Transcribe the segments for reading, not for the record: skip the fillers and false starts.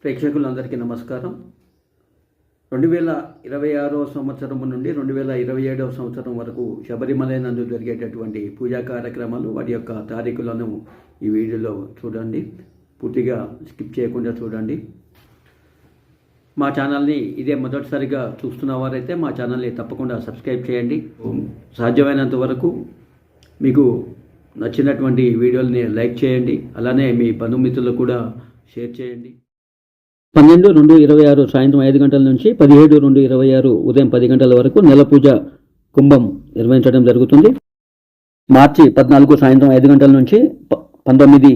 ప్రేక్షకులందరికీ నమస్కారం. 2026 సంవత్సరం నుండి 2027 సంవత్సరం వరకు శబరిమల నందు జరిగేటటువంటి పూజా కార్యక్రమాలు వాటి యొక్క తారీఖులను ఈ వీడియోలో చూడండి. పూర్తిగా స్కిప్ చేయకుండా చూడండి. మా ఛానల్ని ఇదే మొదటిసారిగా చూస్తున్న వారైతే మా ఛానల్ని తప్పకుండా సబ్స్క్రైబ్ చేయండి. సాధ్యమైనంత వరకు మీకు నచ్చినటువంటి వీడియోలని లైక్ చేయండి. అలానే మీ బంధుమిత్రులకు కూడా షేర్ చేయండి. 12/2/26 సాయంత్రం 5 గంటల నుంచి 17/2/26 ఉదయం 10 గంటల వరకు నెల పూజ కుంభం నిర్వహించడం జరుగుతుంది. మార్చి 14 సాయంత్రం 5 గంటల నుంచి 19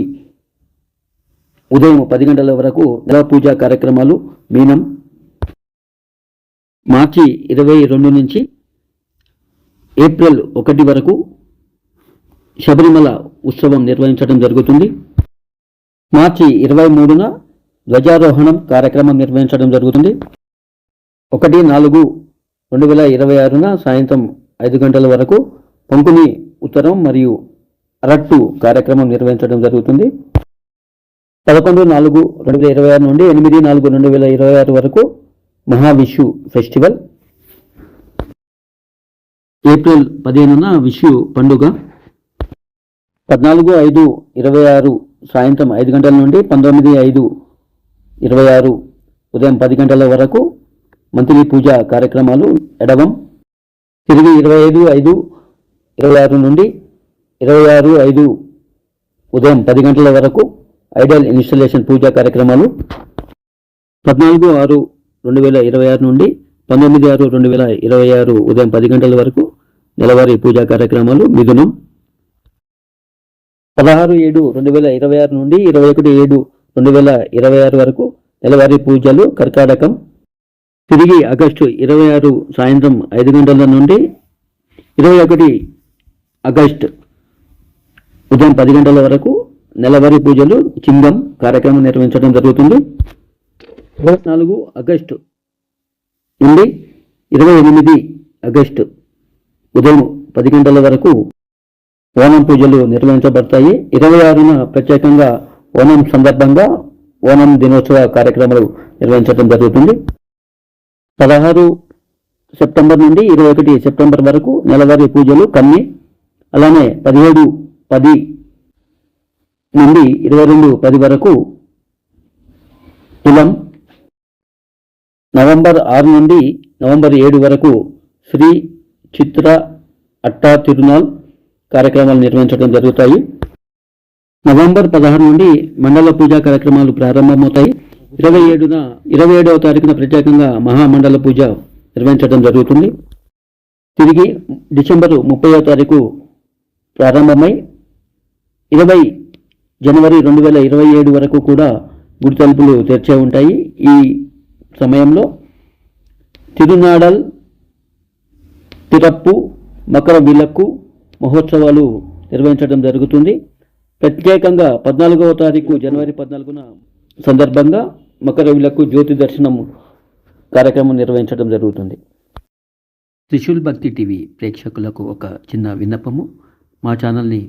ఉదయం 10 గంటల వరకు నెల పూజ కార్యక్రమాలు మీనం. మార్చి 22 నుంచి ఏప్రిల్ 1 వరకు శబరిమల ఉత్సవం నిర్వహించడం జరుగుతుంది. మార్చి 23న ధ్వజారోహణం కార్యక్రమం నిర్వహించడం జరుగుతుంది. 1/4/2026న సాయంత్రం 5 గంటల వరకు పంకుని ఉత్తరం మరియు అరట్టు కార్యక్రమం నిర్వహించడం జరుగుతుంది. 11/4/2026 నుండి 8/4/2026 వరకు మహావిషు ఫెస్టివల్. ఏప్రిల్ 15న విషు పండుగ. 14/5/26 సాయంత్రం 5 గంటల నుండి 19/5/26 ఉదయం 10 గంటల వరకు మంత్లీ పూజా కార్యక్రమాలు ఎడవం. తిరిగి 25/5/26 నుండి 26/5 ఉదయం 10 గంటల వరకు ఐడల్ ఇన్స్టలేషన్ పూజా కార్యక్రమాలు. 14/6/2026 నుండి 19/6/2026 ఉదయం 10 గంటల వరకు నెలవారీ పూజా కార్యక్రమాలు మిథునం. 16/7/2026 నుండి 21/7/2026 వరకు నెలవారీ పూజలు కర్కాటకం. తిరిగి ఆగస్టు 26 సాయంత్రం 5 గంటల నుండి 21 ఆగస్టు ఉదయం 10 గంటల వరకు నెలవారీ పూజలు చింగం కార్యక్రమం నిర్వహించడం జరుగుతుంది. 24 ఆగస్టు నుండి 28 ఆగస్టు ఉదయం 10 గంటల వరకు ఓనం పూజలు నిర్వహించబడతాయి. 26న ప్రత్యేకంగా ఓనం సందర్భంగా ఓనం దినోత్సవ కార్యక్రమాలు నిర్వహించడం జరుగుతుంది. 16 సెప్టెంబర్ నుండి 21 సెప్టెంబర్ వరకు నెలవారీ పూజలు కన్ని. అలానే 17/10 నుండి 22/10 వరకు తులం. నవంబర్ 6 నుండి నవంబర్ 7 వరకు శ్రీ చిత్ర అట్టా తిరునాల్ కార్యక్రమాలు నిర్వహించడం జరుగుతాయి. నవంబర్ 16 నుండి మండల పూజా కార్యక్రమాలు ప్రారంభమవుతాయి. 27వ తారీఖున ప్రత్యేకంగా మహామండల పూజ నిర్వహించడం జరుగుతుంది. తిరిగి డిసెంబరు 30వ తారీఖు ప్రారంభమై 20 జనవరి 2027 వరకు కూడా గుడి తలుపులు తెరిచే ఉంటాయి. ఈ సమయంలో తిరునాడల్, తిరప్పు, మకర విలక్కు మహోత్సవాలు నిర్వహించడం జరుగుతుంది. ప్రత్యేకంగా 14వ తారీఖు జనవరి 14న సందర్భంగా మకర విలక్కు జ్యోతి దర్శనం కార్యక్రమం నిర్వహించడం జరుగుతుంది. త్రిశూల్ భక్తి టీవీ ప్రేక్షకులకు ఒక చిన్న విన్నపము. మా ఛానల్ని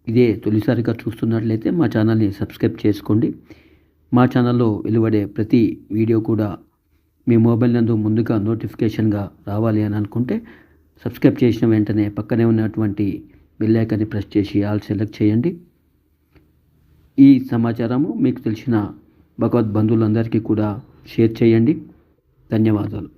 ఇదే తొలిసారిగా చూస్తున్నట్లయితే మా ఛానల్ని సబ్స్క్రైబ్ చేసుకోండి. మా ఛానల్లో వెలువడే ప్రతి వీడియో కూడా మీ మొబైల్ నందు ముందుగా నోటిఫికేషన్గా రావాలి అని అనుకుంటే సబ్స్క్రైబ్ చేసిన వెంటనే పక్కనే ఉన్నటువంటి బెల్ ఐకాన్ని ప్రెస్ చేసి ఆల్ సెలెక్ట్ చేయండి. ఈ సమాచారము మీకు తెలిసిన భగవద్ బంధువులందరికీ కూడా షేర్ చేయండి. ధన్యవాదాలు.